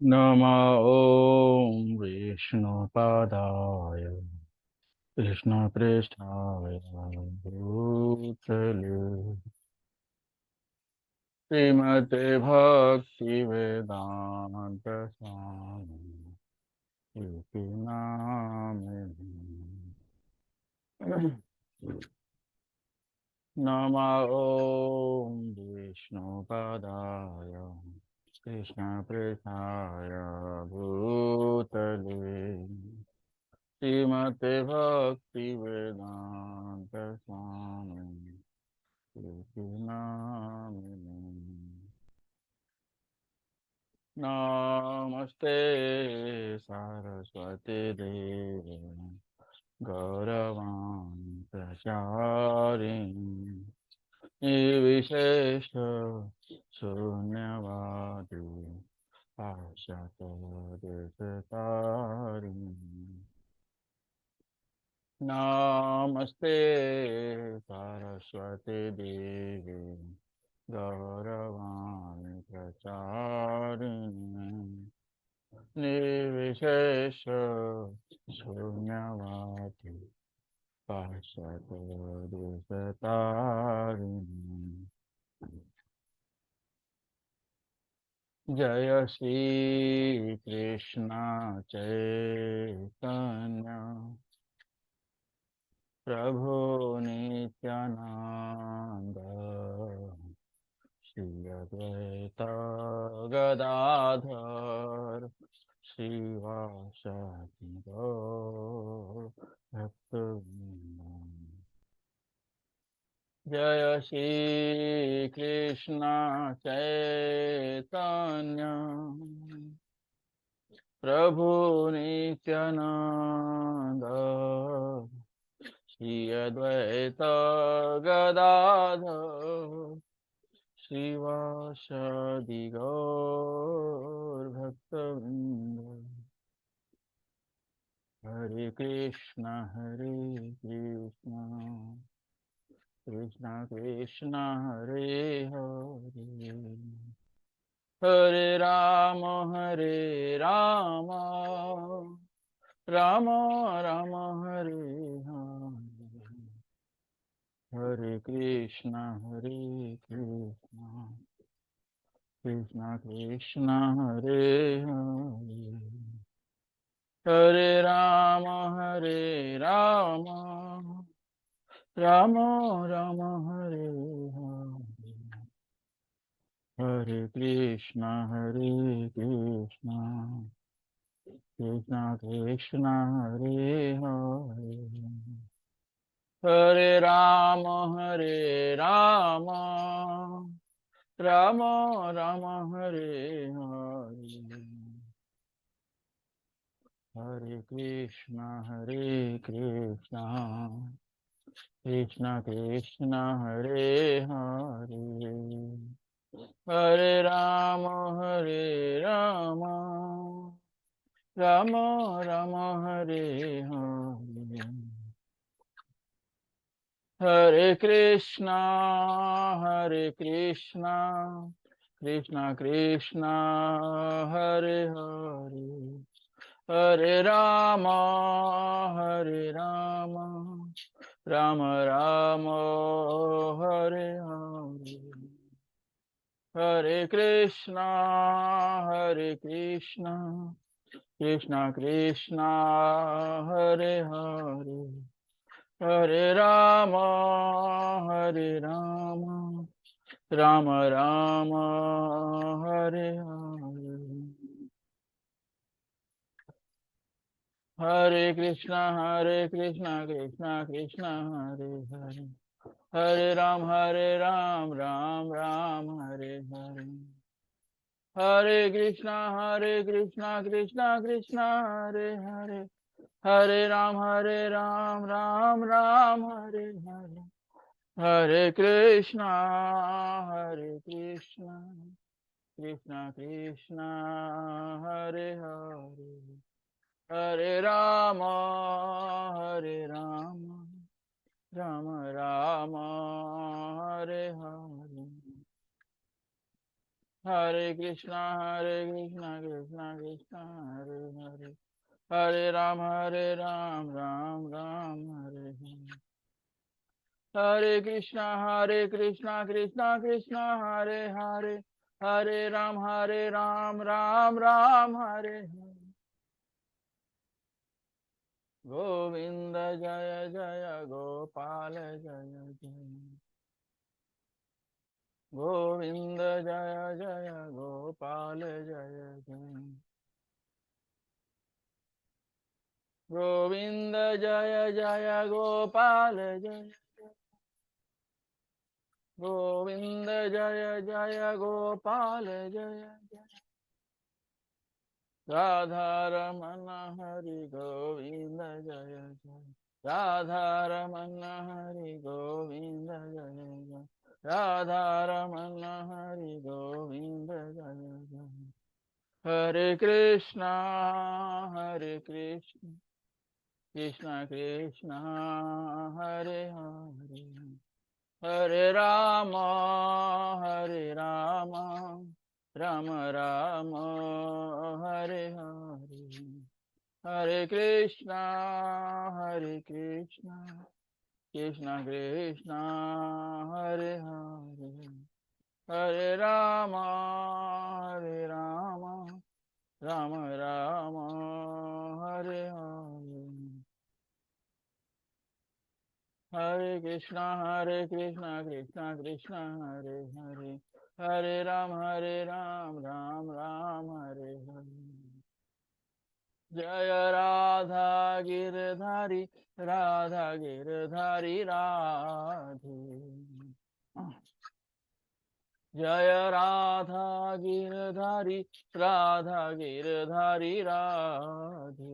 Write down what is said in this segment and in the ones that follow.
नमः ॐ विष्णुपादाय कृष्णप्रेष्ठाय भूतले श्रीमते भक्तिवेदान्त स्वामी इति नामिने। नमः ॐ विष्णुपादाय कृष्णप्रेष्ठाय भूतले श्रीमते भक्ति वेदांत स्वामी इति नामिने। नमस्ते सरस्वती देवी गौरवाणी प्रचारिणी निर्विशेष शून्यवादी पाश्चात्य नमस्ते सरस्वती देवी गौरवाणी प्रचारिणी निर्विशेष शून्यवादी पाश्चात्य जय श्री कृष्ण चैतन्य प्रभु नित्यानंद श्री अद्वैत गदाधर श्रीवासादि गौर भक्तवृंद। जय श्री कृष्ण चैतन्य प्रभु नित्यानंद श्री अद्वैत गदाधर श्रीवासादि गौर भक्तवृंद। हरे Krishna Krishna Krishna Hare Hare Hare Ram Ram Ram Hare Hare Hare Krishna Krishna Krishna Hare Hare Hare Ram Ram Ram Hare Hare Hare Krishna Krishna Krishna Hare Hare Hare Ram Ram Ram Hare Hare Hare Krishna Krishna Krishna Hare Hare Hare Ram Ram Ram Hare Hare Hare Krishna Krishna Krishna Hare Hare Hare Ram Ram Ram Hare Hare Hare Krishna Krishna Krishna Hare Hare Hare Ram Ram Ram Hare Hare Hare Krishna Krishna Krishna Hare Hare Hare Ram Ram Ram Hare Hare Hare Krishna Krishna Krishna Hare Hare Hare Ram Ram Ram Hare Hare Hare Krishna Krishna Krishna Hare Hare Hare Ram Ram Ram Hare Hare Hare Krishna, Hare Krishna, Krishna Krishna, Hare Hare, Hare Ram, Ram Ram, Hare Hare. Hare Krishna, Krishna Krishna, Hare Hare, Hare Ram, Ram Ram, Hare Hare. Govinda Jaya Jaya Gopal Jaya Jaya. Govinda Jaya Jaya Gopal Jaya Jaya. Govinda Jaya Jaya Gopal Jaya. Govinda Jaya Jaya Gopal Jaya Jaya. Radha Ramana Hari Govinda Jaya Jaya. Radha Ramana Hari Govinda Jaya Jaya. Radha Ramana Hari Govinda Jaya Jaya. Hare Krishna, Hare Krishna, Krishna Krishna, Hare Hare, Hare Rama, Hare Rama, Rama Rama, Hare Hare, Hare Krishna, Hare Krishna, Krishna Krishna, Hare Hare, Hare Rama, Hare Rama, Rama Rama, Hare Hare. Hare Krishna, Krishna Krishna, Hare Hare, Hare Ram, Ram Ram, Hare Hare. Jaya Radha Girdhari, Radha Girdhari Radhe. Jaya Radha Girdhari, Radha Girdhari Radhe.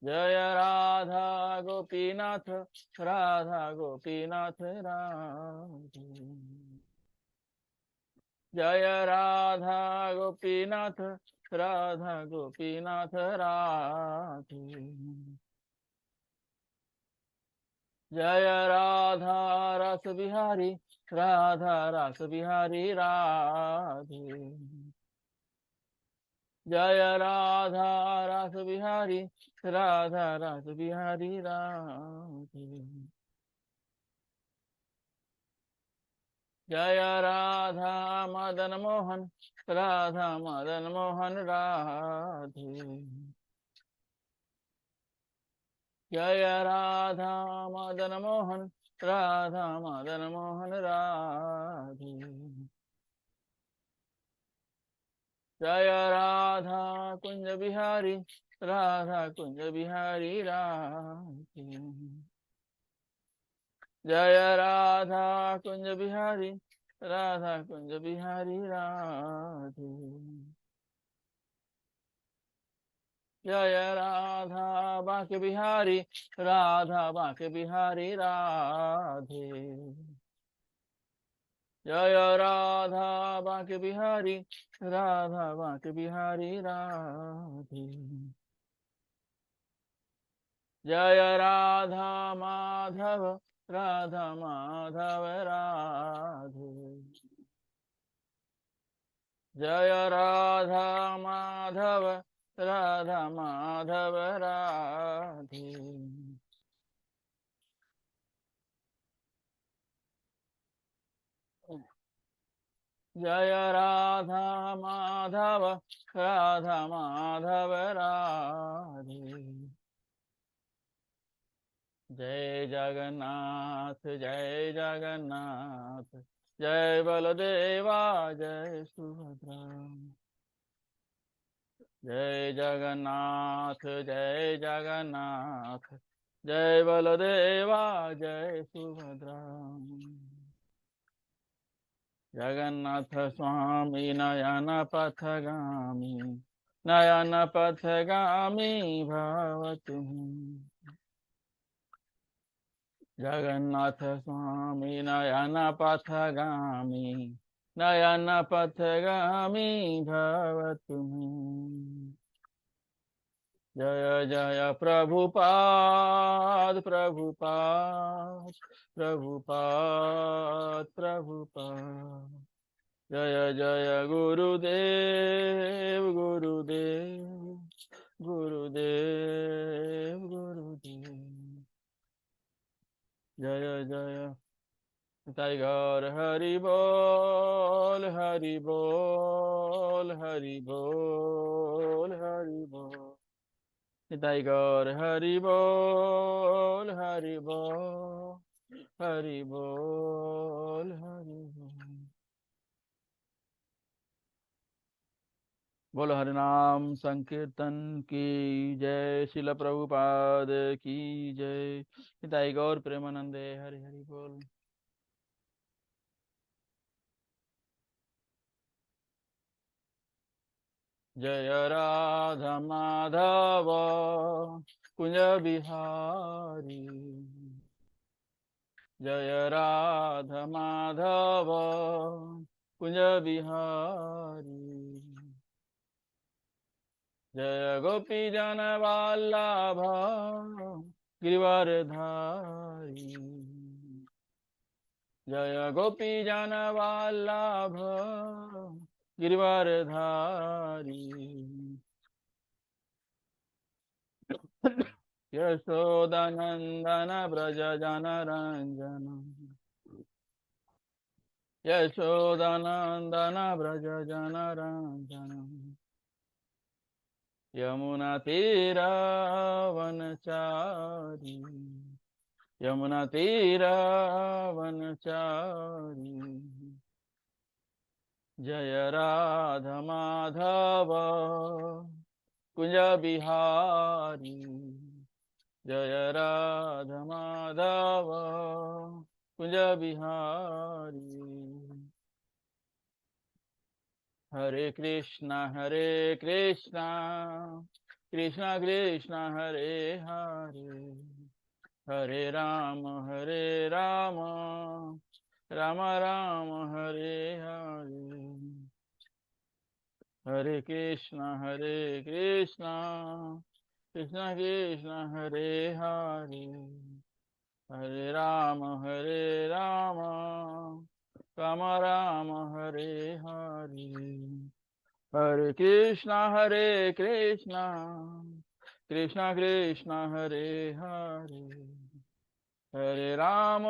Jaya Radha Gopinath, Radha Gopinath Radhe. Jaya Radha Gopinath, Radha Gopinath Radhe. Jaya Radha Rasa Bihari, Radha Rasa Bihari Radhe. Jaya Radha Rasa Bihari, Radha Rasa Bihari Radhe. Jaya Radha Madan Mohan, Radha Madan Mohan Radhe. Jaya Radha Madan Mohan, Radha Madan Mohan Radhe. Jaya Radha Kunja Bihari, Radha Kunja Bihari Radhe. Jaya Radha Kunja Bihari, Radha Kunja Bihari Radhe. Jaya Radha Bhakti Bihari, Radha Bhakti Bihari Radhe. Jaya Radha Bhakti Bihari, Radha Bhakti Bihari Radhe. Jaya Radha Madhava, Radha Madhava Radhe. Jaya Radha Madhava, Radha Madhava Radhe. Jaya Radha Madhava, Radha Madhava Radhe. Jai Jagannath, Jai Jagannath, Jai Baladeva, Jai Subhadra. Jai Jagannath, Jai Jagannath, Jai Baladeva, Jai Subhadra. Jagannatha Swami Nayana Pathagami, Nayana Pathagami Bhavatu. Jagannatha Swami Nayana Pathagami, Nayana Pathagami Bhavatu. जय जय प्रभुपाद प्रभुपाद प्रभुपाद प्रभुपाद। जय जय गुरुदेव गुरुदेव गुरुदेव गुरुदेव। जय जय tiger Hari बोल हरि बोल हरि बोल हरि बोल। टाइगर हरि बोल हरि बोल हरि बोल हरि बोल। बोलो हरिनाम संकीर्तन की जय। शिल प्रभुपाद की जय। हिताई गौर प्रेमानंदे हरि हरि बोल। जय राधा माधव कुंज बिहारी। जय राधा माधव कुंज बिहारी। जय गोपी जन वल्लभ गिरिवरधारी। जय गोपी जन वल्लभ गिरिवरधारी। यशोदानंदन ब्रज जन रंजन। यशोदानंदन ब्रज जन रंजन। यमुना तीरा वनचारी। यमुना तीरा वनचारी। जय राधा माधव कुंज बिहारी। जय राधा माधव कुंज बिहारी। हरे कृष्णा कृष्णा कृष्णा हरे हरे। हरे राम राम राम हरे हरे। हरे कृष्णा कृष्णा कृष्णा हरे हरे। हरे राम राम राम हरे हरे। हरे कृष्णा कृष्णा कृष्णा हरे हरे। हरे राम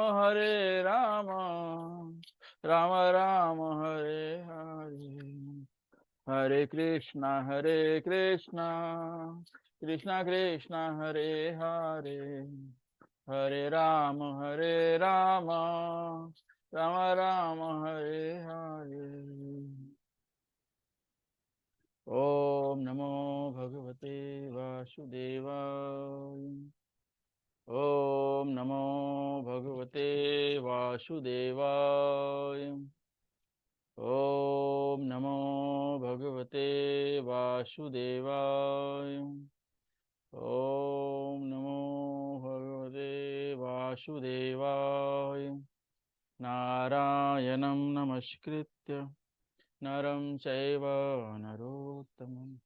राम राम हरे हरे। हरे कृष्णा कृष्णा हरे हरे। हरे राम राम राम हरे हरे। ओम नमो भगवते वासुदेवाय। ओम नमो भगवते वासुदेवाय। ओम नमो भगवते वासुदेवाय। ओम नमो भगवते वासुदेवाय। नारायणं नमस्कृत्य नरं चैव नरोत्तमं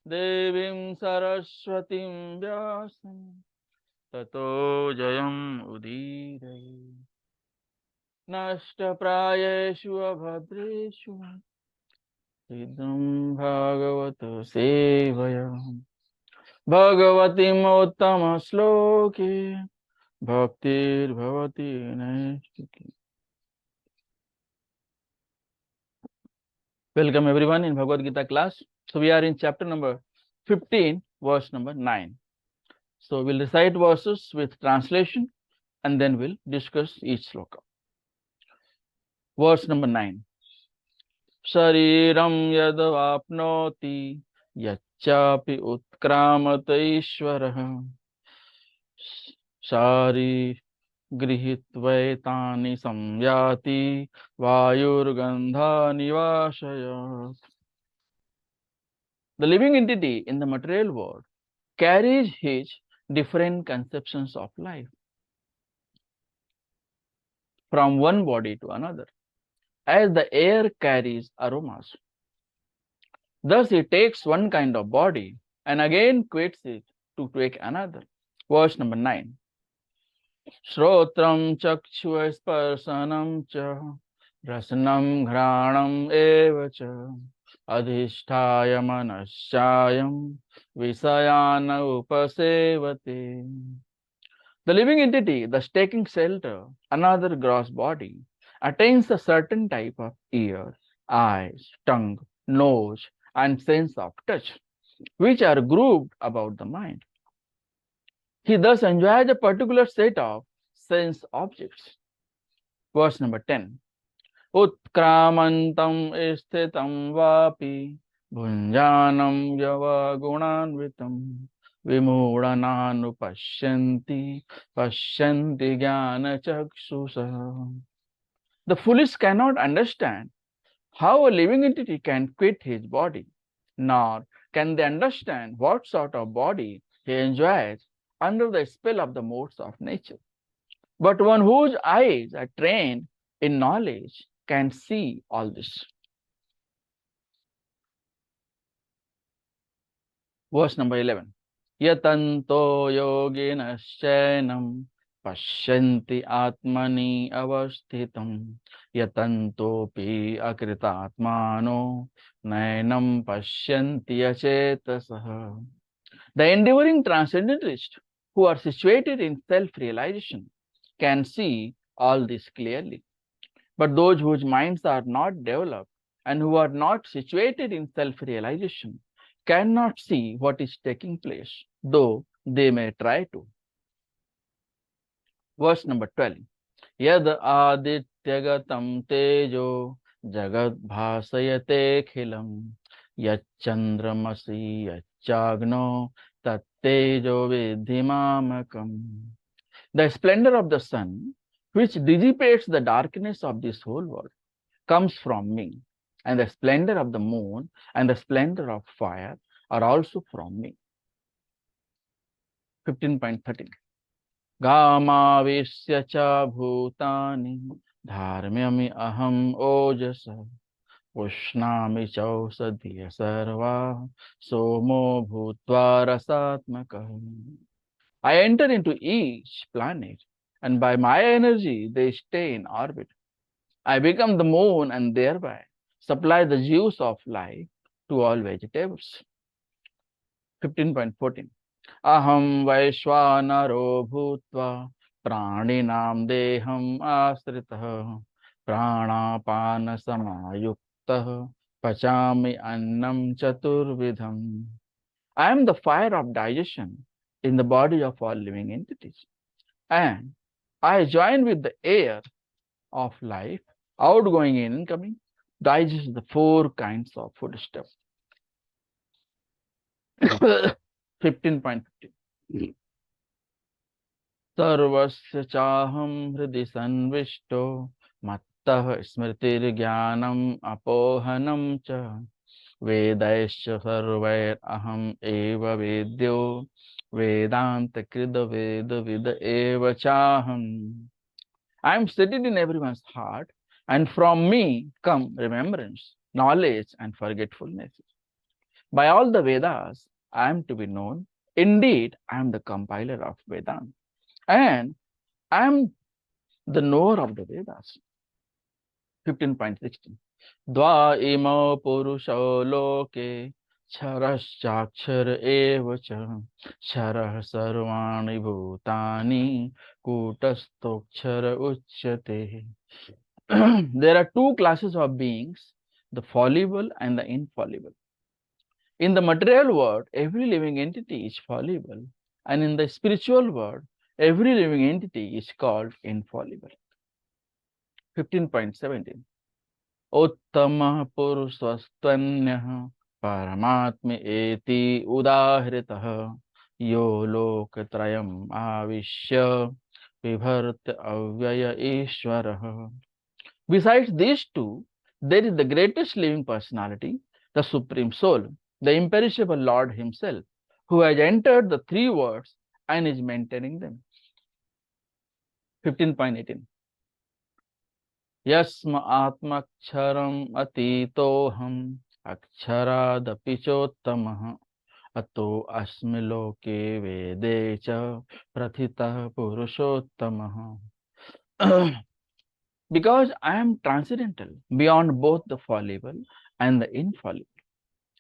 देवीं सरस्वतीं व्यासं ततो जयम् उदीरये। नष्टप्रायेषु अभद्रेषु हृदं भागवत सेवया। भगवतीम् उत्तमश्लोके भक्तिर्भवति नैष्ठिकी। Welcome everyone in Bhagavad Gita class. So we are in chapter number 15, verse number 9. So we'll recite verses with translation and then we'll discuss each sloka. Verse number 9. Shariram yadavapnoti yacchapi utkramat ishvarah shari grihitvetani samyati vayurgandha nivashayat. The living entity in the material world carries his different conceptions of life from one body to another, as the air carries aromas. Thus, he takes one kind of body and again quits it to take another. Verse number 9. Shrotram chakshua sparsanam cha rasanam ghranam eva cha adhisthaya manasyayam visayana upasevate. The living entity, thus taking shelter, another gross body, attains a certain type of ear, eyes, tongue, nose, and sense of touch, which are grouped about the mind. He thus enjoys a particular set of sense objects. Verse number 10. Utkramantam isthitam vapi bhunjanam yava gunanvitam vimudhananu pashyanti jnana chakshusah. The foolish cannot understand how a living entity can quit his body, nor can they understand what sort of body he enjoys under the spell of the modes of nature. But one whose eyes are trained in knowledge can see all this. Verse number 11. Yatanto yoginaschainam pashyanti atmani avasthitam yatantopi akritatmano nainam pashyanti achetasah. The endeavoring transcendentalists who are situated in self-realization can see all this clearly. But those whose minds are not developed and who are not situated in self-realization cannot see what is taking place, though they may try to. Verse number 12. Yad adityagatam tejo jagad bhasayate khilam yachandramasi yachagno tattejo vidhimamakam. The splendor of the sun, which dissipates the darkness of this whole world, comes from me, and the splendor of the moon and the splendor of fire are also from me. 15.13. Gamavisya cha bhutani dharmyami aham ojasa ushnami chausadhiya sarva somo bhutva rasatmakam. I enter into each planet, and by my energy they stay in orbit. I become the moon and thereby supply the juice of life to all vegetables. 15.14. Aham vaishvanaro bhutva praninam deham asritah pranapana samayuktah pachami annam chaturvidham. I am the fire of digestion in the body of all living entities, and I join with the air of life, outgoing and incoming, digest the 4 kinds of food stuff. 15.15. Sarvasya chaham hridi sanvishto mattah smritir jnanam apohanam cha vedaisya sarvair aham eva vedyo vedanta krida veda vida eva chaham. I am seated in everyone's heart, and from me come remembrance, knowledge, and forgetfulness. By all the Vedas, I am to be known. Indeed, I am the compiler of Vedanta, and I am the knower of the Vedas. 15.16. Dva imo purusho loke charashchakshar eva cha charah sarvani bhutani kutastokshara uchyate. There are 2 classes of beings, the fallible and the infallible. In the material world, every living entity is fallible, and in the spiritual world, every living entity is called infallible. 15.17. Uttama purusvastvanyah paramatmi eti udahritah yo lokatrayam avishya vibharta avyaya ishwarah. Besides these 2, there is the greatest living personality, the Supreme Soul, the imperishable Lord Himself, who has entered the 3 worlds and is maintaining them. 15.18. Yasma atmaksharam atitoham aksharaadapi chottamah अतो अस्मि लोके वेदे च प्रथितः पुरुषोत्तमः. Because I am transcendental beyond both the fallible and the infallible,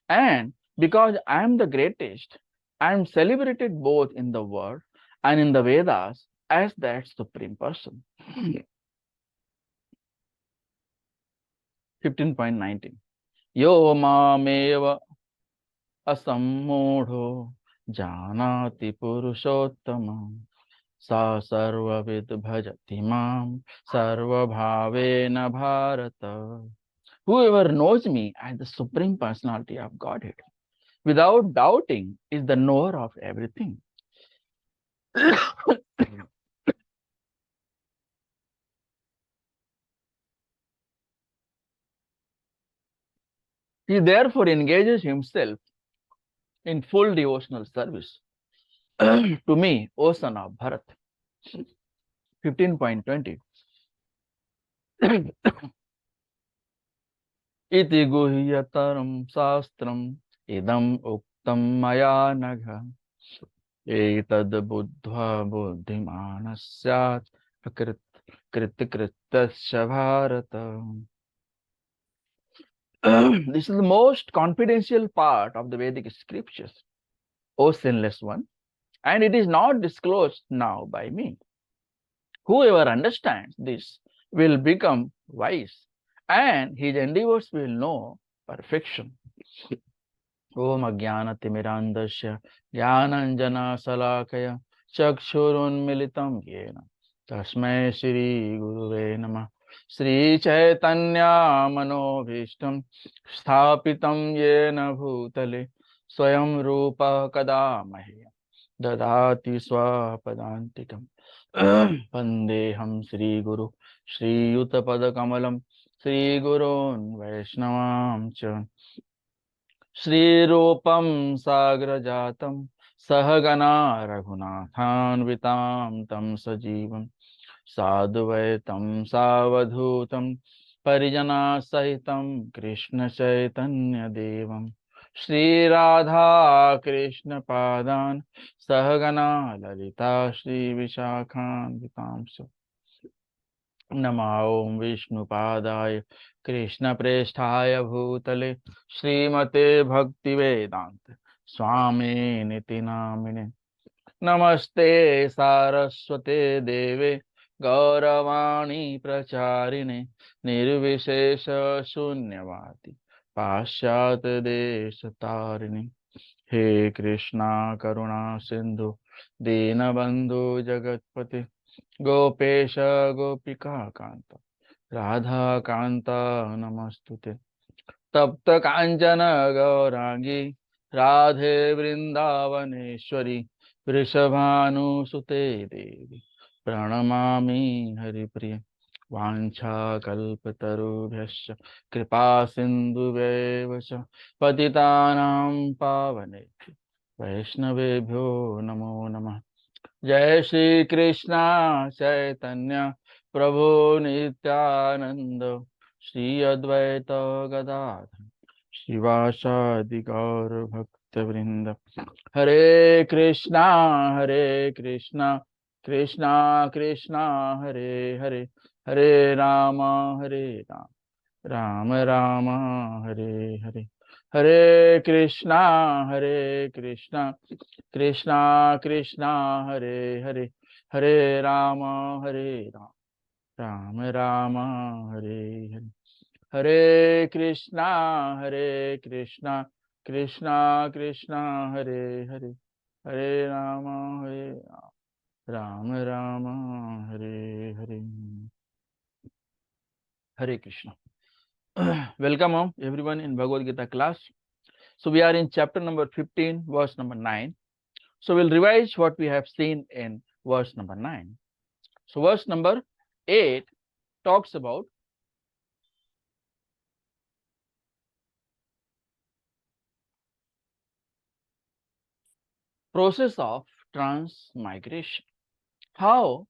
and because I am the greatest, I am celebrated both in the world and in the Vedas as that supreme person. 15.19 Yo mameva asammodho janati purushottamam sa sarvavid bhajati mam sarvabhavena bharata. Whoever knows me as the supreme personality of Godhead without doubting is the knower of everything. He therefore engages himself in full devotional service to me, O son of Bharat. 15.20 Iti guhyataram sastram idam uktam maya nagha etad buddha buddhimanasyat akrit kritikritasya bharata. This is the most confidential part of the Vedic scriptures, O sinless one, and it is not disclosed now by me. Whoever understands this will become wise, and his endeavors will know perfection. Om Ajnanatimirandasya Jnananjana Salakaya Chakshurunmilitam Yena Tasmai Shri Guruve Namah. Shri Chaitanya Manobhishtam Sthapitam Yena Bhutale Swayam Rupa Kadamahi Dadati Swapadantikam. Vandeham Shri Guru Shri Yuta Kamalam Shri Gurun Vaishnavam Cha Shri Sagra Jatam Sahagana Raghunathanvitam Tam Sajivam Sadhuvaitam Savadhutam Parijana Sahitam Krishna Chaitanya Devam Shri Radha Krishna Padan Sahagana Lalita Shri Vishakhanvitam नमो विष्णुपादाय कृष्णप्रेष्ठाय भूतले श्रीमते भक्तिवेदांत स्वामी निति नामिने नमस्ते सारस्वते देवे गौरवाणी प्रचारिणे निर्विशेष शून्यवादी पाश्चात्य देश तारिणे हे कृष्णा करुणा सिंधु दीनबंधु जगतपते गोपेश गोपिका कांत राधा कांता नमस्तुते तप्त कांचन गौरांगी राधे वृंदावनेश्वरी वृषभानुसुते देवी प्रणमामि हरिप्रिय वाञ्छाकल्पतरुभ्यश्च कृपा सिन्धुभ्येव च पतितानां पावनेभ्यो वैष्णवेभ्यो नमो नमः. जय श्री कृष्णा चैतन्य प्रभु नित्यानंद श्री अद्वैत गदाधर शिवासादि गौर भक्त वृंद. हरे कृष्णा कृष्णा कृष्णा हरे हरे हरे राम राम राम हरे हरे. हरे कृष्णा कृष्णा कृष्णा हरे हरे हरे राम राम राम हरे हरे. हरे Krishna Krishna Krishna Hare Hare Hare Ram Ram Ram Hare Hare. Hare Krishna. Welcome everyone in Bhagavad Gita class. So we are in chapter number 15, verse number 9. So we'll revise what we have seen in verse number 9. So verse number 8 talks about process of transmigration. How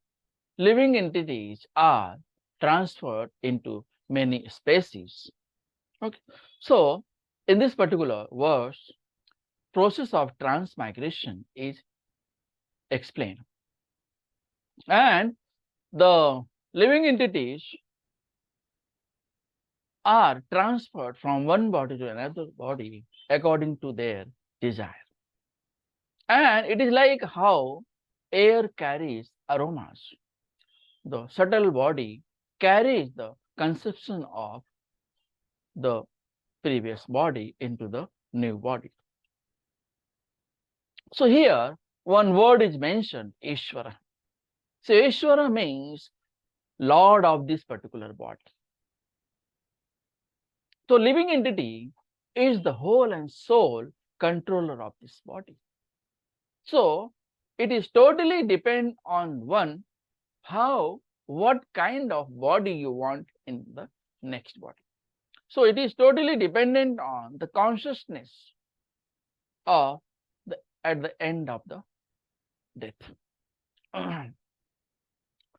living entities are transferred into many species. Okay. So in this particular verse, process of transmigration is explained. And the living entities are transferred from one body to another body according to their desire. And it is like how air carries aromas. The subtle body carries the conception of the previous body into the new body. So here, one word is mentioned, Ishvara. So Ishvara means Lord of this particular body. So living entity is the whole and soul controller of this body. So it is totally depend on one what kind of body you want in the next body. So it is totally dependent on the consciousness of at the end of the death.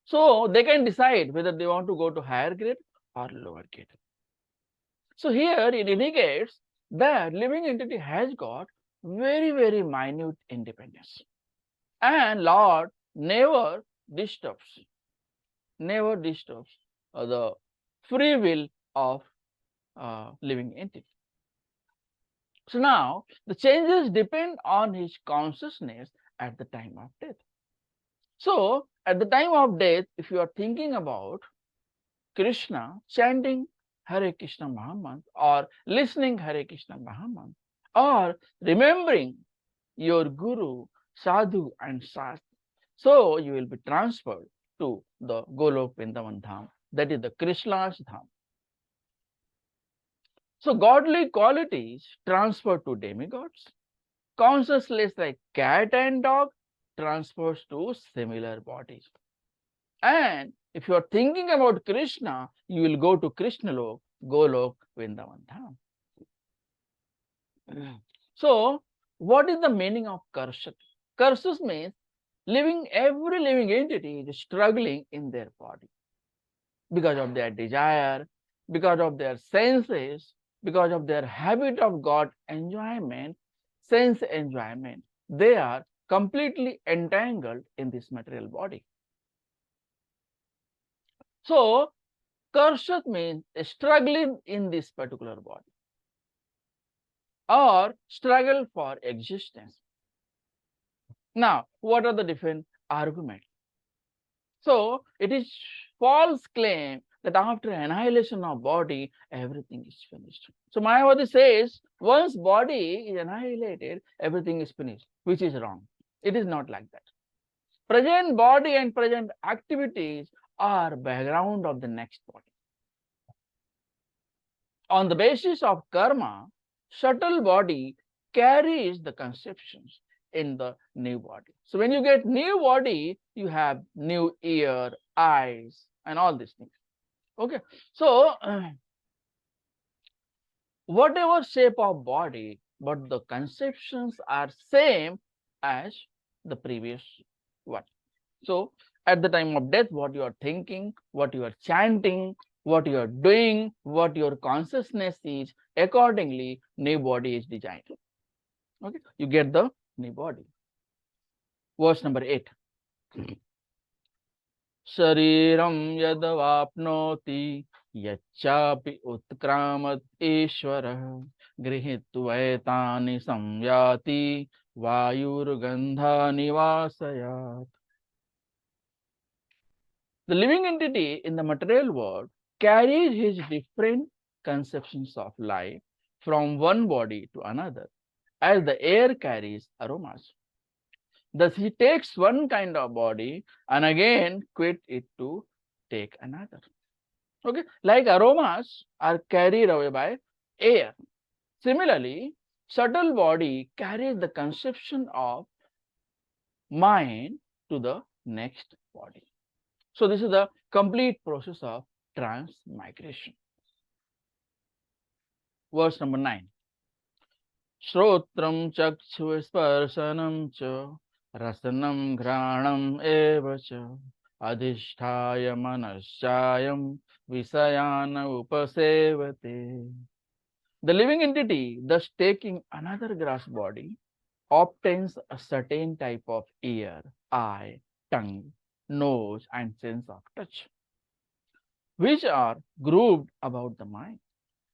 So they can decide whether they want to go to higher grade or lower grade. So here it indicates that living entity has got very, very minute independence. And Lord never disturbs the free will of living entity. So now the changes depend on his consciousness at the time of death. So at the time of death, if you are thinking about Krishna chanting Hare Krishna Mahamantra or listening Hare Krishna Mahamantra or remembering your Guru, Sadhu and Shastra, so you will be transferred to the Golok Vrindavan Dham, that is the Krishna's Dham. So godly qualities transfer to demigods. Consciousness like cat and dog transfers to similar bodies. And if you are thinking about Krishna, you will go to Krishna Lok, Golok, Vrindavan Dham. So, what is the meaning of Karshat? Karshat means every living entity is struggling in their body because of their desire, because of their senses, because of their habit of God enjoyment, sense enjoyment. They are completely entangled in this material body. So, Karshat means struggling in this particular body or struggle for existence. Now, what are the different arguments? So, it is false claim that after annihilation of body, everything is finished. So, Mayavadi says, once body is annihilated, everything is finished, which is wrong. It is not like that. Present body and present activities are background of the next body. On the basis of karma, subtle body carries the conceptions in the new body. So when you get new body, you have new ear, eyes, and all these things. Okay. So whatever shape of body, but the conceptions are same as the previous one. So at the time of death, what you are thinking, what you are chanting, what you are doing, what your consciousness is, accordingly, new body is designed. Okay, you get the new body. Verse number 8. Shariram yadavapnoti yachapi utkramat ishvara grihitvaetani samyati vayurgandha nivasayat. The living entity in the material world carries his different conceptions of life from one body to another, as the air carries aromas. Thus, he takes one kind of body and again quit it to take another. Okay, like aromas are carried away by air. Similarly, subtle body carries the conception of mind to the next body. So this is the complete process of transmigration. Verse number 9. Shrotram chakshu sparsanam cha rasanam ghranam eva cha adhisthaya manasyayam visayana upasevate. The living entity, thus taking another grass body, obtains a certain type of ear, eye, tongue, nose, and sense of touch, which are grouped about the mind.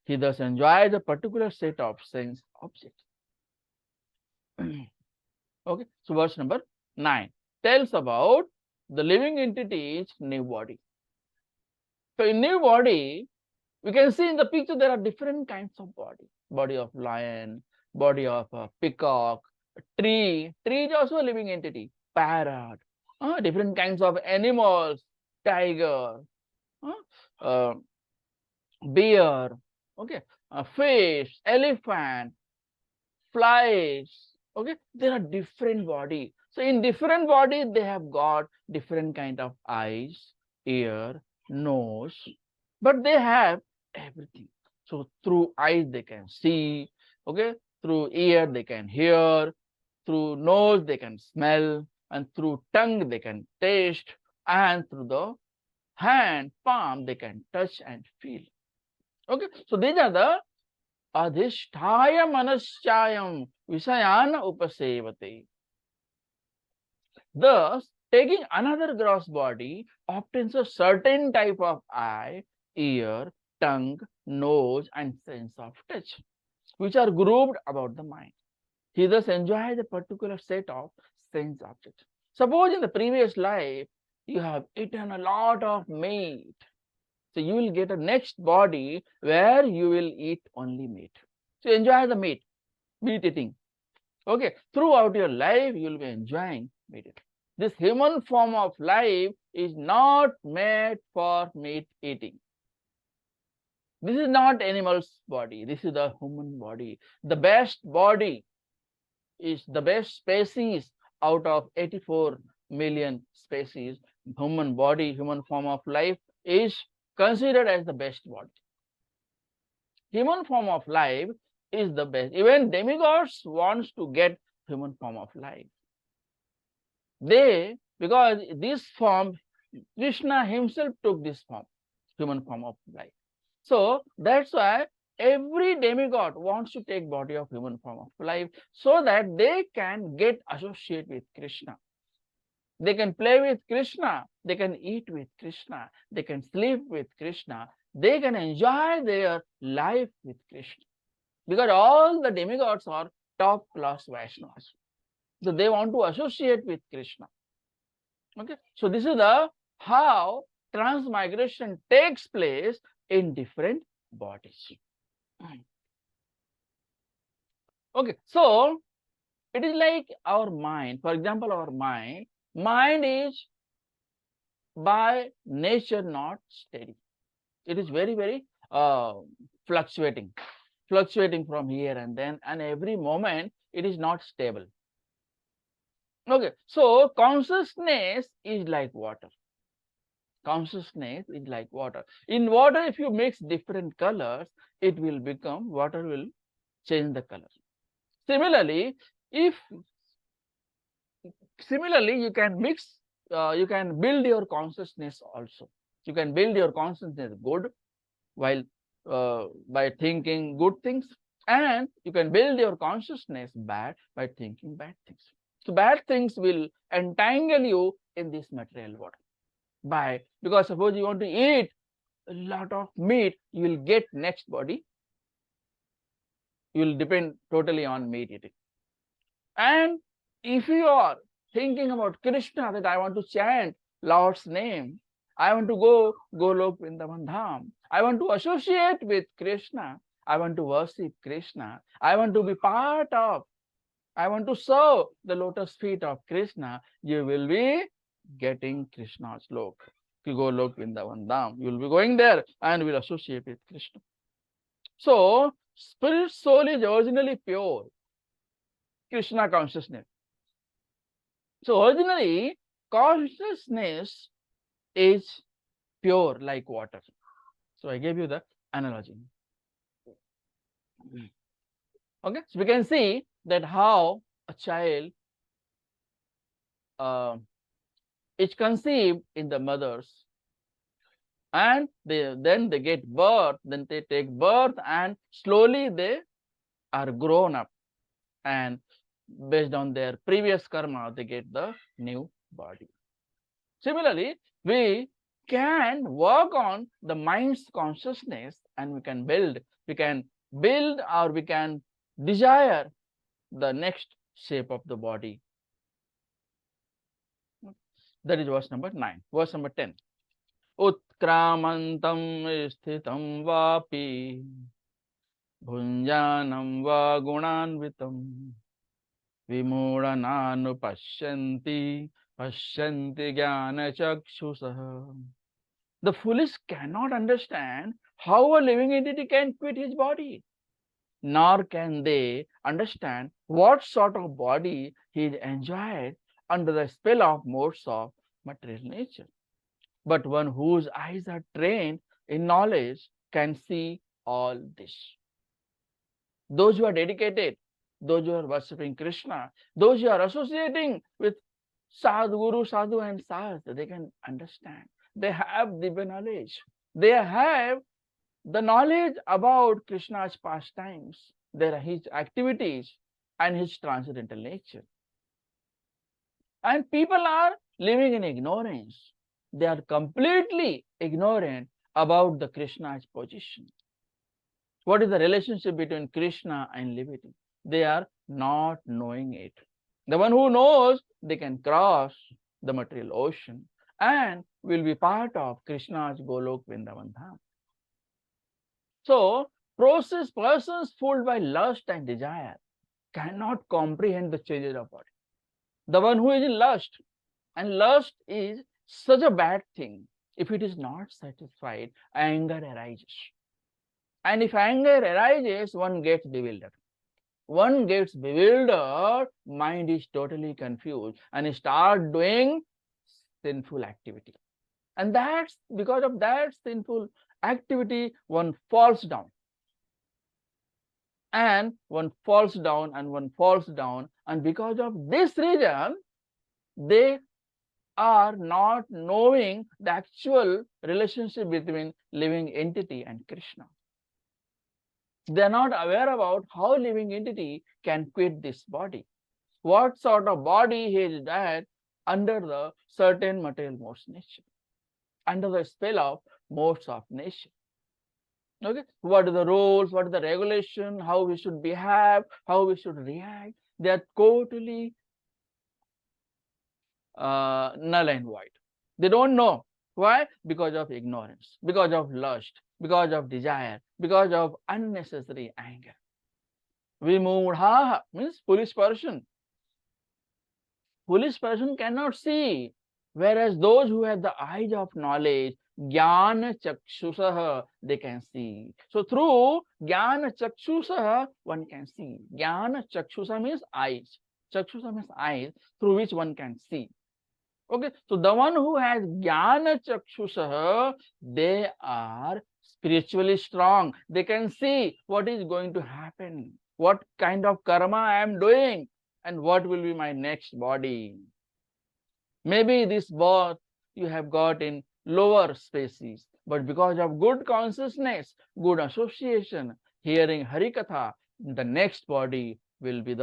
He thus enjoys a particular set of sense objects. Okay, so verse number 9 tells about the living entity's new body. So in new body, we can see in the picture there are different kinds of body. Body of lion, body of a peacock, a tree. Tree is also a living entity. Parrot, different kinds of animals, tiger, uh, bear, okay, fish, elephant, flies. Okay, there are different body. So in different body, they have got different kind of eyes, ear, nose, but they have everything. So through eyes they can see, okay, through ear they can hear, through nose they can smell, and through tongue they can taste, and through the hand, palm they can touch and feel. Okay, so these are the adhisthaya manaschayam visayana upasevate. Thus, taking another gross body obtains a certain type of eye, ear, tongue, nose, and sense of touch, which are grouped about the mind. He thus enjoys a particular set of sense objects. Suppose in the previous life, you have eaten a lot of meat. So you will get a next body where you will eat only meat. So enjoy the meat eating. Okay, throughout your life, you will be enjoying meat eating. This human form of life is not made for meat eating. This is not animal's body. This is the human body. The best body is the best species out of 84 million species. Human body, human form of life is considered as the best body. Human form of life is the best. Even demigods wants to get human form of life. Because this form, Krishna himself took this form, human form of life. So that's why every demigod wants to take body of human form of life so that they can get associated with Krishna. They can play with Krishna, they can eat with Krishna, they can sleep with Krishna, they can enjoy their life with Krishna. Because all the demigods are top class Vaishnavas. So they want to associate with Krishna. Okay, so this is the how transmigration takes place in different bodies. Okay, so it is like our mind. For example, our mind is by nature not steady. It is very, very fluctuating from here and then, and every moment it is not stable. Okay, so consciousness is like water. Consciousness is like water. In water, if you mix different colors, it will become, water will change the color. Similarly, you can mix, you can build your consciousness also. You can build your consciousness good while by thinking good things, and you can build your consciousness bad by thinking bad things. So bad things will entangle you in this material world. Because suppose you want to eat a lot of meat, you will get next body. You will depend totally on meat eating. And if you are thinking about Krishna, that I want to chant Lord's name, I want to go Golok Vrindavan Dham, I want to associate with Krishna, I want to worship Krishna, I want to be part of, I want to serve the lotus feet of Krishna, you will be getting Krishna's lok. You go Golok Vrindavan Dham, you will be going there and will associate with Krishna. So spirit soul is originally pure, Krishna consciousness. So originally consciousness is pure like water. So I gave you the analogy. Okay, so we can see that how a child is conceived in the mothers, and then they get birth, then they take birth, and slowly they are grown up, and based on their previous karma, they get the new body. Similarly, we can work on the mind's consciousness and we can build or we can desire the next shape of the body. That is verse number 9. Verse number 10. Utkramantam sthitam vapi bhunjanam va gunanvitam vimudhananu pashyanti jnana chakshusah. The foolish cannot understand how a living entity can quit his body, nor can they understand what sort of body he enjoyed under the spell of modes of material nature. But one whose eyes are trained in knowledge can see all this. Those who are dedicated, those who are worshipping Krishna, those who are associating with sadhu, guru, sadhu and sastra, they can understand. They have divine knowledge. They have the knowledge about Krishna's pastimes, his activities and his transcendental nature. And people are living in ignorance. They are completely ignorant about the Krishna's position. What is the relationship between Krishna and liberty? They are not knowing it. The one who knows, they can cross the material ocean and will be part of Krishna's Golok Vrindavan Dham. So, persons fooled by lust and desire cannot comprehend the changes of body. The one who is in lust, and lust is such a bad thing. If it is not satisfied, anger arises. And if anger arises, one gets bewildered. One gets bewildered, mind is totally confused and start doing sinful activity. And that's because of that sinful activity, one falls down. And one falls down and one falls down. And because of this reason, they are not knowing the actual relationship between living entity and Krishna. They are not aware about how living entity can quit this body. What sort of body he is at under the certain material modes nature, under the spell of modes of nature. Okay, what are the rules, what is the regulation, how we should behave, how we should react? They are totally null and void. They don't know. Why? Because of ignorance, because of lust, because of desire, because of unnecessary anger. Vimudha means foolish person. Foolish person cannot see, whereas those who have the eyes of knowledge, jnana chakshusah, they can see. So through jnana chakshusah, one can see. Jnana chakshusah means eyes. Chakshusah means eyes through which one can see. Okay, so the one who has jnana chakshusah, they are spiritually strong. They can see what is going to happen, what kind of karma I am doing, and what will be my next body. Maybe this birth you have got in lower species, but because of good consciousness, good association, hearing Harikatha, the next body will be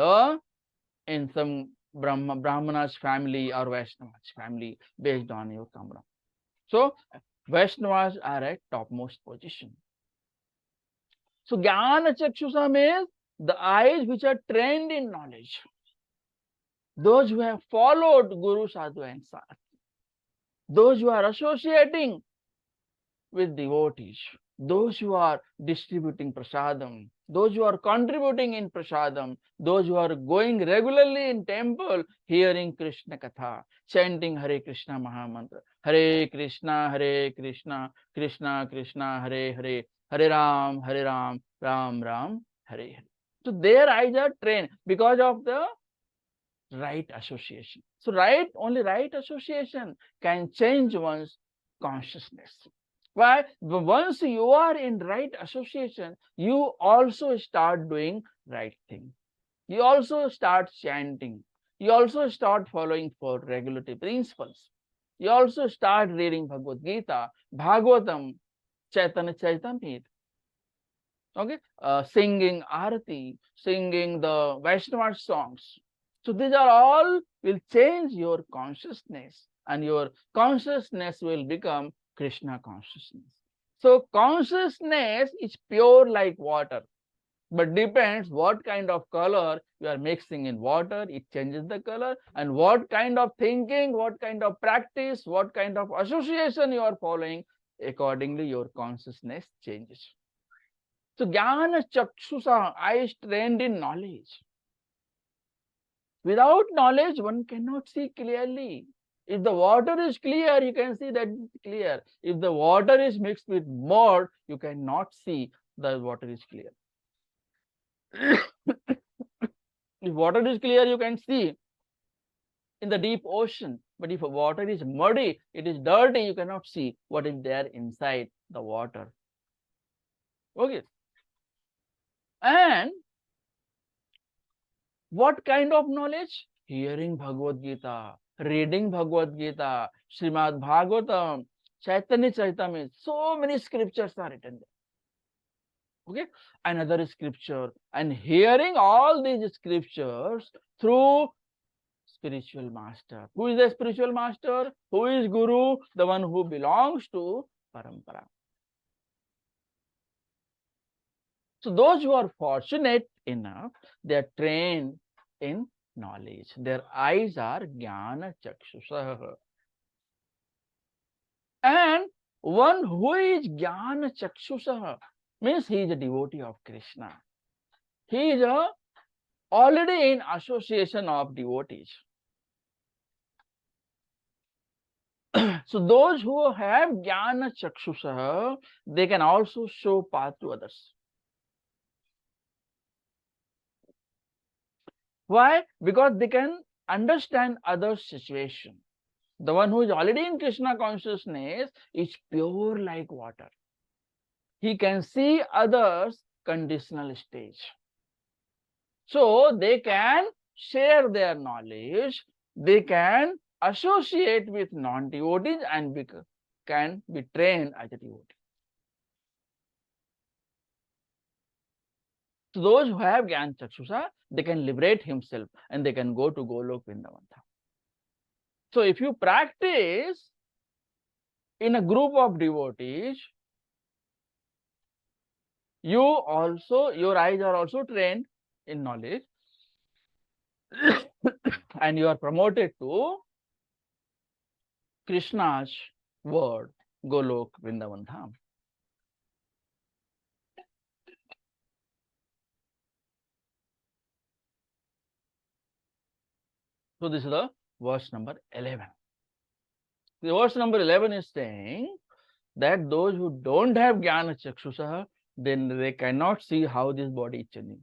in some Brahmana's family or Vaishnava's family based on your karma. So Vaishnavas are at topmost position. So Jnana Chakshusa means the eyes which are trained in knowledge. Those who have followed Guru, Sadhu and Sastra. Those who are associating with devotees. Those who are distributing prasadam. Those who are contributing in prasadam. Those who are going regularly in temple, hearing Krishna Katha, chanting Hare Krishna Mahamantra. Hare Krishna, Krishna Krishna, Hare Hare, Hare Ram, Ram Ram, Hare Hare. So their eyes are trained because of the right association. So only right association can change one's consciousness. Why? Once you are in right association, you also start doing right thing. You also start chanting. You also start following for regulative principles. You also start reading Bhagavad Gita, Bhagavatam, Chaitanya Charitamrita. Okay, singing Arati, singing the Vaishnava songs. So these are all will change your consciousness, and your consciousness will become Krishna consciousness. So consciousness is pure like water, but depends what kind of color you are mixing in water, it changes the color, and what kind of thinking, what kind of practice, what kind of association you are following, accordingly your consciousness changes. So jnana chakshusa, eyes trained in knowledge. Without knowledge, one cannot see clearly. If the water is clear, you can see that it's clear. If the water is mixed with mud, you cannot see the water is clear. If water is clear, you can see in the deep ocean. But if water is muddy, it is dirty, you cannot see what is there inside the water. Okay. And what kind of knowledge? Hearing Bhagavad Gita, reading Bhagavad Gita, Srimad Bhagavatam, Chaitanya Charitamrita, so many scriptures are written there. Okay, another scripture, and hearing all these scriptures through spiritual master. Who is the spiritual master? Who is Guru? The one who belongs to Parampara. So those who are fortunate enough, they are trained in knowledge. Their eyes are jnana chakshusah. And one who is jnana chakshusah means he is a devotee of Krishna. He is already in association of devotees. So those who have jnana chakshusah, they can also show path to others. Why? Because they can understand others' situation. The one who is already in Krishna consciousness is pure like water. He can see others' conditional stage. So they can share their knowledge, they can associate with non-devotees and can be trained as a devotee. So those who have Gyan Chakshusa, they can liberate himself and they can go to Golok Vrindavan. So if you practice in a group of devotees, your eyes are also trained in knowledge and you are promoted to Krishna's word, Golok Vrindavan Dham. So this is the verse number 11. The verse number 11 is saying that those who don't have Jnana Chakshusha, then they cannot see how this body is changing.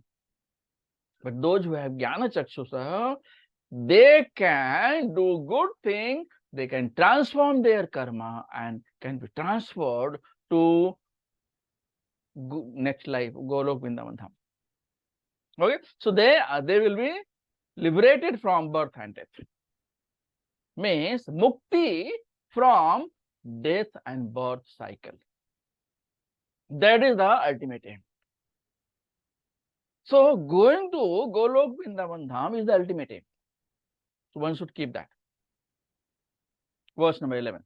But those who have Jnana Chakshusha, they can do good thing, they can transform their karma and can be transferred to next life, Golok Vrindavan Dham. Okay, so they will be liberated from birth and death. Means mukti from death and birth cycle. That is the ultimate aim. So going to Golok Vrindavan Dham is the ultimate aim. So one should keep that. Verse number 11.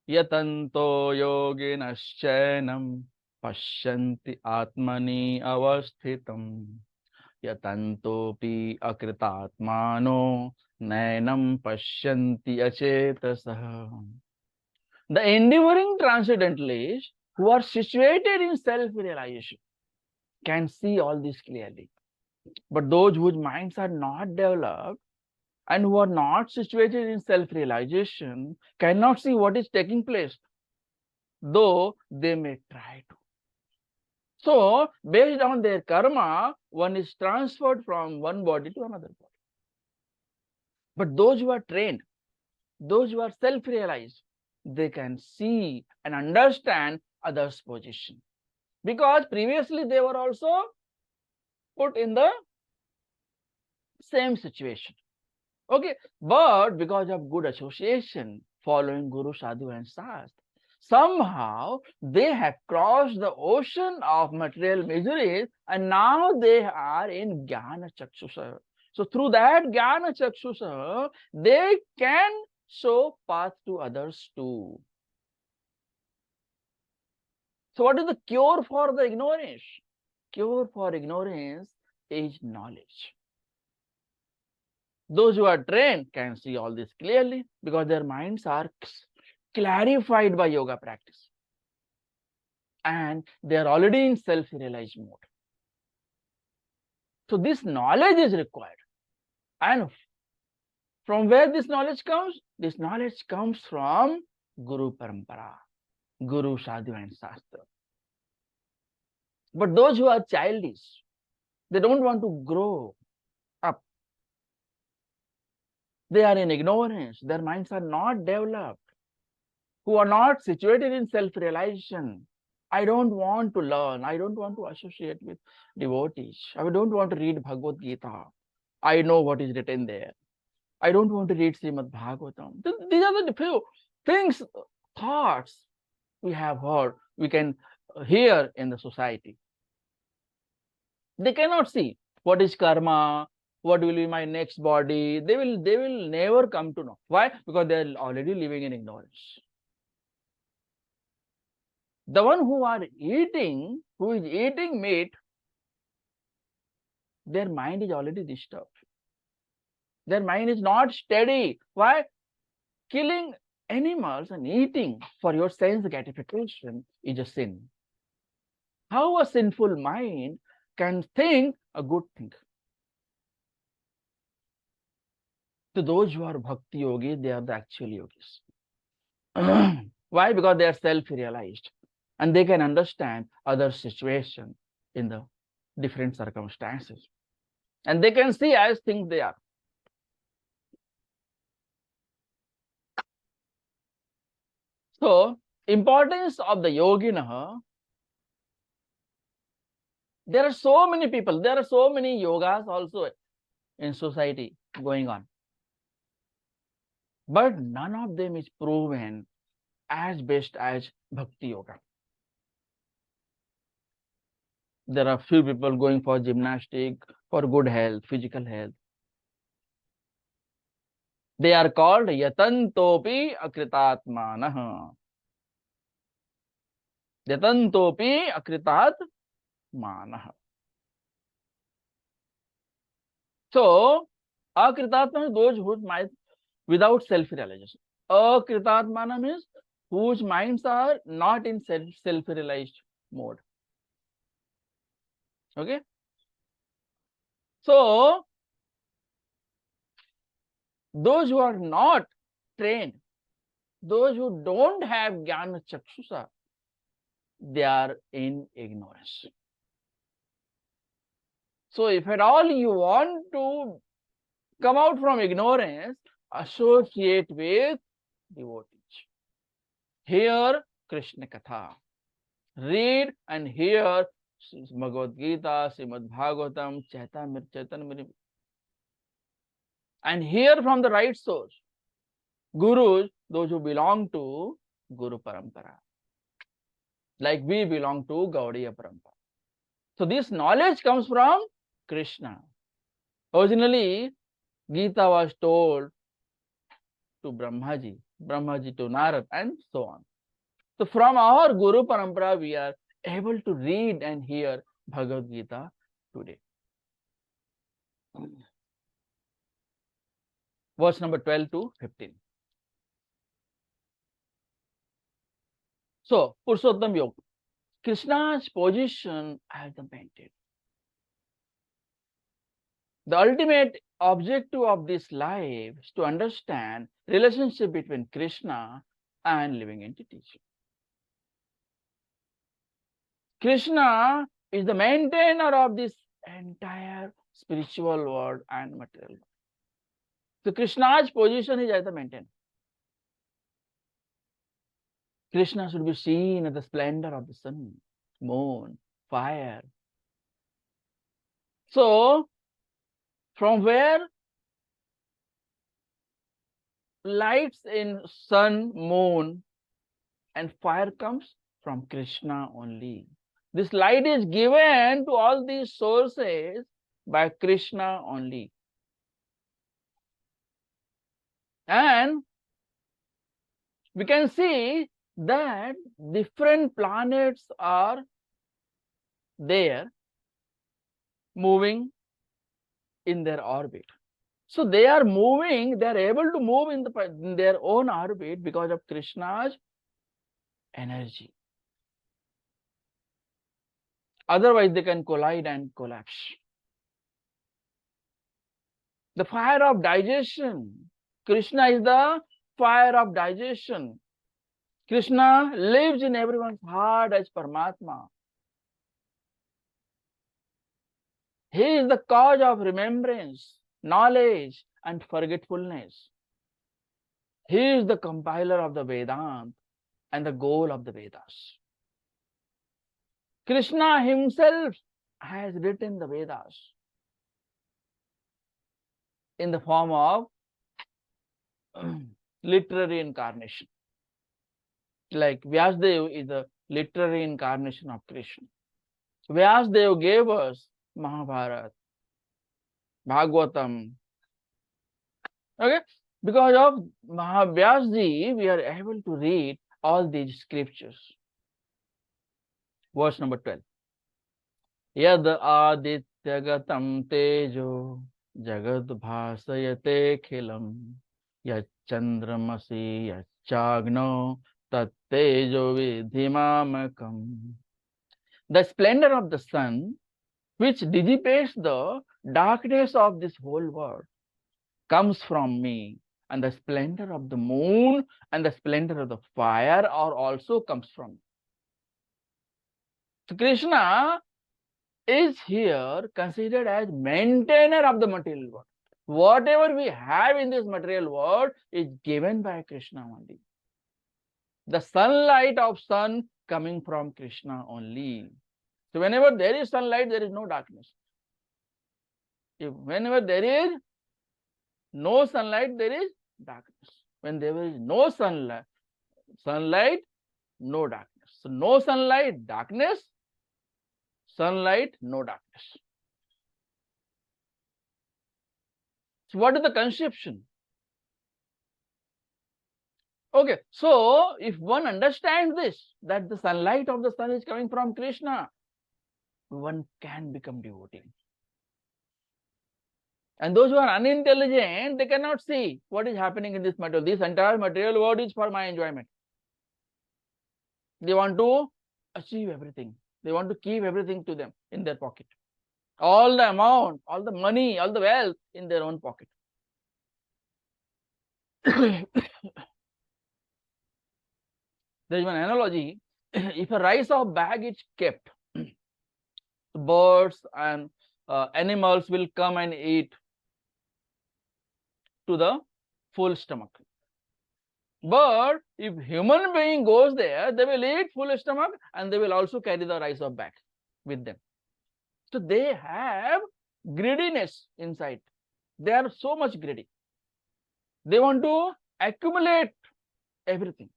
Yatanto yoginaschainam pashyanti atmani avasthitam yatantopi akritatmano nainam pashyanti achetasah. The endeavoring transcendentalists who are situated in self-realization can see all this clearly. But those whose minds are not developed and who are not situated in self-realization cannot see what is taking place, though they may try to. So, based on their karma, one is transferred from one body to another body. But those who are trained, those who are self-realized, they can see and understand others' position. Because previously they were also put in the same situation. Okay, but because of good association, following Guru, Sadhu and Shastra, Somehow they have crossed the ocean of material miseries and now they are in Jnana Chakshusha. So through that Jnana Chakshusha, they can show path to others too. So what is the cure for the ignorance? Cure for ignorance is knowledge. Those who are trained can see all this clearly because their minds are clarified by yoga practice. And they are already in self-realized mode. So this knowledge is required. And from where this knowledge comes? This knowledge comes from Guru Parampara, Guru, Sadhu and Shastra. But those who are childish, they don't want to grow up. They are in ignorance. Their minds are not developed. Who are not situated in self-realization. I don't want to learn. I don't want to associate with devotees. I don't want to read Bhagavad Gita. I know what is written there. I don't want to read Srimad Bhagavatam. These are the few things, thoughts we have heard, we can hear in the society. They cannot see what is karma, what will be my next body. They will never come to know. Why? Because they are already living in ignorance. The one who is eating meat, their mind is already disturbed. Their mind is not steady. Why? Killing animals and eating for your sense gratification is a sin. How a sinful mind can think a good thing? To those who are Bhakti Yogis, they are the actual yogis. Why? Because they are self-realized and they can understand other situations in the different circumstances. And they can see as things they are. So, importance of the yogina, there are so many people, there are so many yogas also in society going on. But none of them is proven as best as Bhakti Yoga. There are few people going for gymnastic, for good health, physical health. They are called yatantopi akritatmanah. Yatantopi akritatmanah. So, akritatmanah, those whose minds without self-realization. Akritatmanah means whose minds are not in self-realized mode. Okay? So, those who are not trained, those who don't have Jnana Chakshusha, they are in ignorance. So, if at all you want to come out from ignorance, associate with devotees. Hear Krishna Katha. Read and hear Bhagavad Gita, Srimad Bhagavatam, Chaitanya, and hear from the right source. Gurus, those who belong to Guru Parampara. Like we belong to Gaudiya Parampara. So this knowledge comes from Krishna. Originally, Geeta was told to Brahmaji, Brahmaji to Narad, and so on. So from our Guru Parampara, we are able to read and hear Bhagavad Gita today. Verse number 12 to 15. So, Purushottam Yoga. Krishna's position as the maintained. The ultimate objective of this life is to understand relationship between Krishna and living entities. Krishna is the maintainer of this entire spiritual world and material world. So Krishna's position is as the maintainer. Krishna should be seen as the splendor of the sun, moon, fire. So, from where lights in sun, moon, and fire comes from Krishna only. This light is given to all these sources by Krishna only. And we can see that different planets are there moving in their orbit. So they are moving, they are able to move in their own orbit because of Krishna's energy. Otherwise, they can collide and collapse. The fire of digestion. Krishna is the fire of digestion. Krishna lives in everyone's heart as Paramatma. He is the cause of remembrance, knowledge, and forgetfulness. He is the compiler of the Vedanta and the goal of the Vedas. Krishna himself has written the Vedas in the form of literary incarnation. Like Vyasdev is the literary incarnation of Krishna. Vyasdev gave us Mahabharata, Bhagavatam. Okay? Because of Vyasji, we are able to read all these scriptures. Verse number 12. Yad adityagatam tejo jagad bhasayate khilam yad chandramasi yad chagno tat tejo vidhimamakam. The splendor of the sun, which dissipates the darkness of this whole world, comes from me, and the splendor of the moon and the splendor of the fire are also comes from me. So Krishna is here considered as maintainer of the material world. Whatever we have in this material world is given by Krishna only. The sunlight of sun coming from Krishna only. So whenever there is sunlight, there is no darkness. Whenever there is no sunlight, there is darkness. When there is no sunlight, no darkness. So no sunlight, darkness. Sunlight, no darkness. So what is the conception? Okay, so if one understands this, that the sunlight of the sun is coming from Krishna, one can become devotee. And those who are unintelligent, they cannot see what is happening in this material. This entire material world is for my enjoyment. They want to achieve everything. They want to keep everything to them in their pocket. All the amount, all the money, all the wealth in their own pocket. There is one analogy. If a rice of bag is kept, birds and animals will come and eat to the full stomach. But if human being goes there, they will eat full stomach and they will also carry the rice of bag with them. So they have greediness inside. They are so much greedy. They want to accumulate everything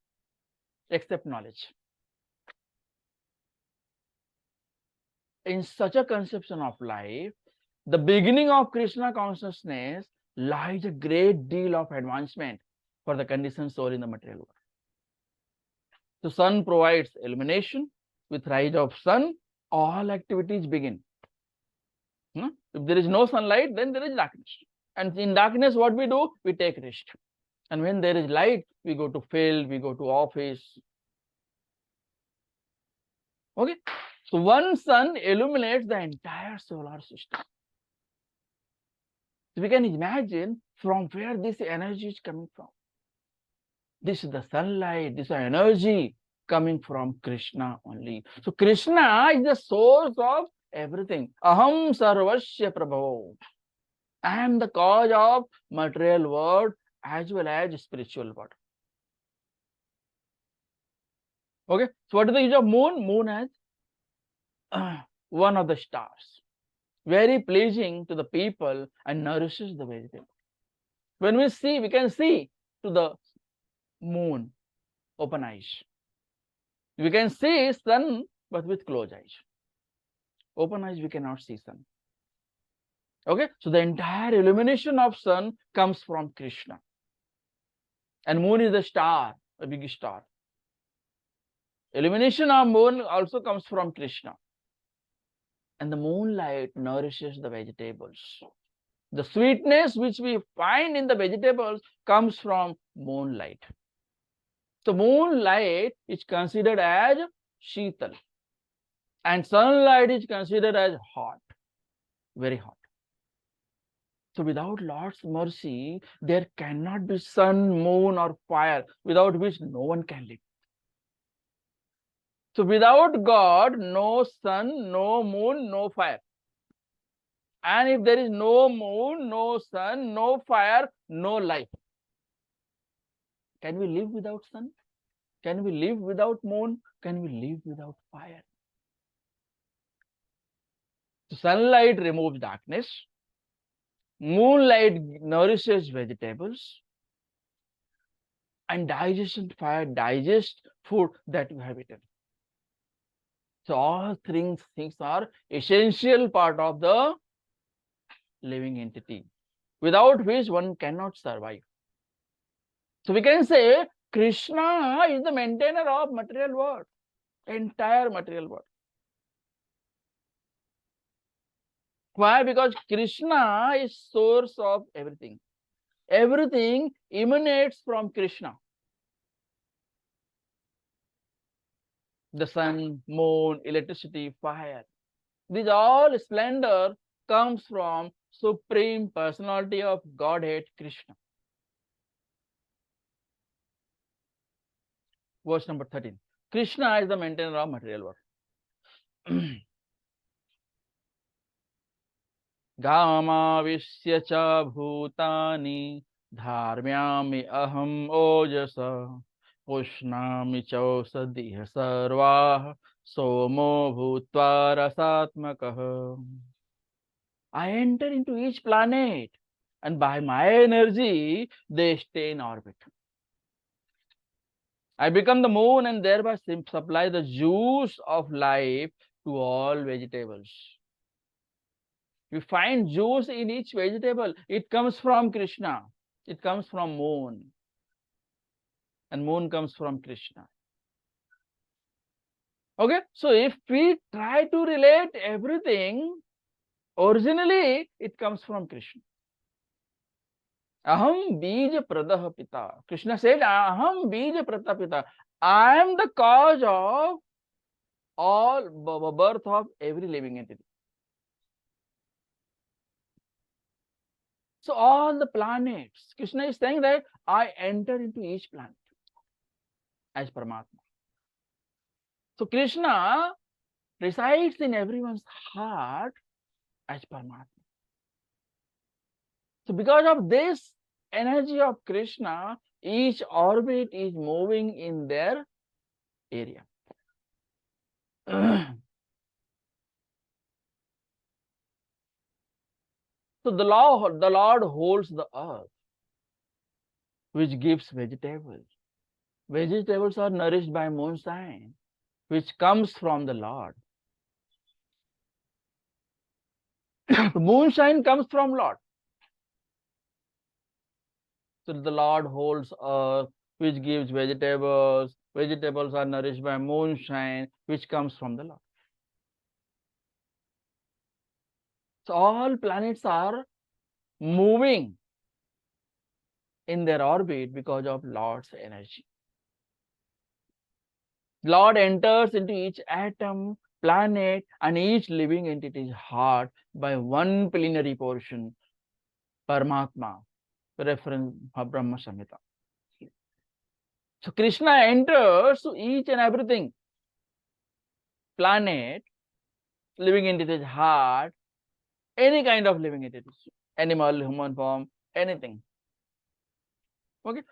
except knowledge. In such a conception of life, the beginning of Krishna consciousness lies a great deal of advancement for the conditioned soul in the material world. The sun provides illumination. With rise of sun, all activities begin. If there is no sunlight, then there is darkness. And in darkness, what we do? We take rest. And when there is light, we go to field, we go to office. Okay? So one sun illuminates the entire solar system. So we can imagine from where this energy is coming from. This is the sunlight, this is the energy coming from Krishna only. So Krishna is the source of everything. Aham sarvasya prabhavo. I am the cause of material world as well as spiritual world. Okay, so what is the use of moon? Moon has one of the stars, very pleasing to the people and nourishes the vegetable. When we see, we can see to the moon, open eyes. We can see sun, but with closed eyes. Open eyes, we cannot see sun. Okay, so the entire illumination of sun comes from Krishna. And moon is a star, a big star. Illumination of moon also comes from Krishna. And the moonlight nourishes the vegetables. The sweetness which we find in the vegetables comes from moonlight. So moonlight is considered as Sheetal. And sunlight is considered as hot, very hot. So without Lord's mercy, there cannot be sun, moon, or fire, without which no one can live. So without God, no sun, no moon, no fire. And if there is no moon, no sun, no fire, no life. Can we live without sun? Can we live without moon? Can we live without fire? So sunlight removes darkness. Moonlight nourishes vegetables. And digestion fire digests food that you have eaten. So all things are essential part of the living entity, without which one cannot survive. So we can say Krishna is the maintainer of material world, entire material world. Why? Because Krishna is source of everything. Everything emanates from Krishna. The sun, moon, electricity, fire. These all splendor comes from Supreme Personality of Godhead, Krishna. Verse number 13. Krishna is the maintainer of material world. Gamavisya cha bhutani dharmyami aham ojasa pushnami chausadih sarvah somo bhutva rasatmakah. I enter into each planet and by my energy they stay in orbit. I become the moon and thereby supply the juice of life to all vegetables. You find juice in each vegetable. It comes from Krishna. It comes from moon. And moon comes from Krishna. Okay, so if we try to relate everything, originally it comes from Krishna. Aham bija pradah pita. Krishna said, Aham bija pradah pita. I am the cause of all birth of every living entity. So all the planets, Krishna is saying that I enter into each planet as Paramatma. So Krishna resides in everyone's heart as Paramatma. So because of this energy of Krishna, each orbit is moving in their area. So the Lord holds the earth, which gives vegetables. Vegetables are nourished by moonshine, which comes from the Lord. Moonshine comes from Lord. So the Lord holds earth, which gives vegetables. Vegetables are nourished by moonshine, which comes from the Lord. So all planets are moving in their orbit because of Lord's energy. Lord enters into each atom, planet, and each living entity's heart by one plenary portion, Paramatma, reference Brahma Samhita. So Krishna enters to each and everything, planet, living entity's heart, any kind of living entities, animal, human form, anything. Okay.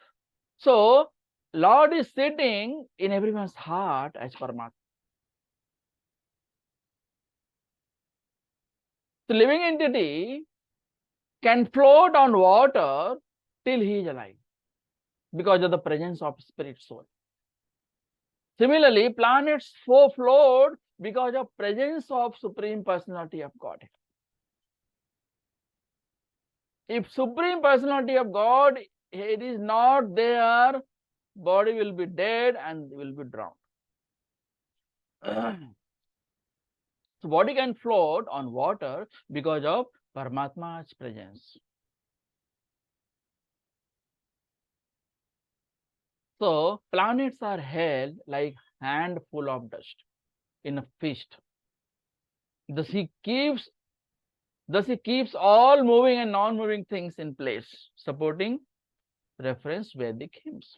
So Lord is sitting in everyone's heart as Paramatma. The living entity can float on water till he is alive because of the presence of spirit soul. Similarly, planets float because of presence of Supreme Personality of Godhead. If Supreme Personality of God it is not there, body will be dead and will be drowned. So body can float on water because of Paramatma's presence. So planets are held like handful of dust in a feast. Thus he keeps all moving and non-moving things in place, supporting reference Vedic hymns.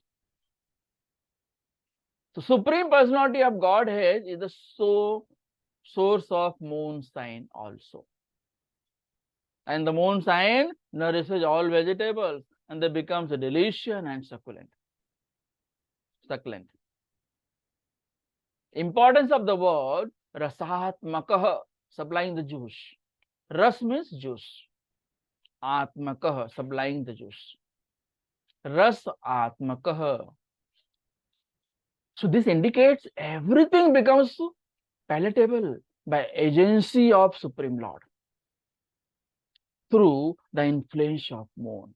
So Supreme Personality of Godhead is the source of moon sign also. And the moon sign nourishes all vegetables and they becomes delicious and succulent. Importance of the word rasatmakah, supplying the juice. Ras means juice. Atmakah, supplying the juice. Ras atmakah. So this indicates everything becomes palatable by agency of Supreme Lord through the influence of moon.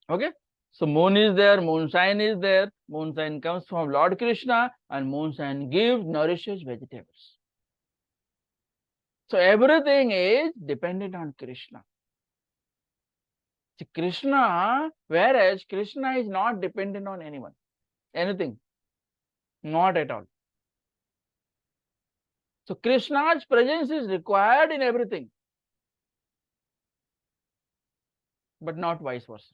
Okay? So moon is there, moonshine is there. Moonshine comes from Lord Krishna and moonshine gives, nourishes vegetables. So everything is dependent on Krishna. See, Krishna, whereas Krishna is not dependent on anyone, anything, not at all. So Krishna's presence is required in everything, but not vice versa.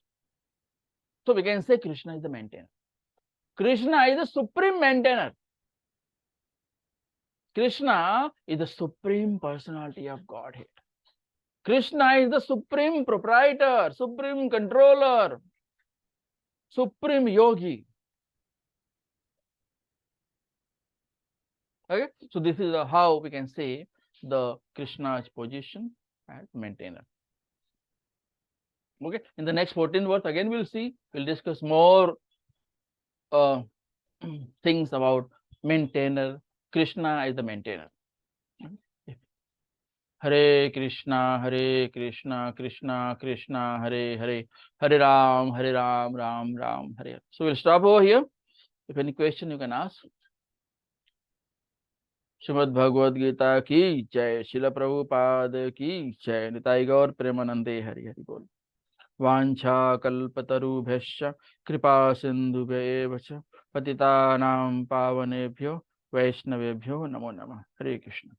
So we can say Krishna is the maintainer. Krishna is the supreme maintainer. Krishna is the Supreme Personality of Godhead. Krishna is the supreme proprietor, supreme controller, supreme yogi. Okay, so this is how we can say the Krishna's position as maintainer. Okay, in the next 14 verse again we'll discuss more things about maintainer. Krishna is the maintainer. Hare Krishna, Krishna Krishna, Hare Hare, Hare Ram, Ram Ram, Hare. So we'll stop over here. If any question you can ask. Shrimad Bhagavad Gita की जय, शिल प्रभुपाद की जय, निताई गौर प्रेमानंदे हरि हरि बोल। वाञ्छा कल्पतरुभ्यश्च कृपा सिन्धुभ्येव च पतितानां पावनेभ्यो वैष्णवेभ्यो नमो नमः। हरे कृष्ण।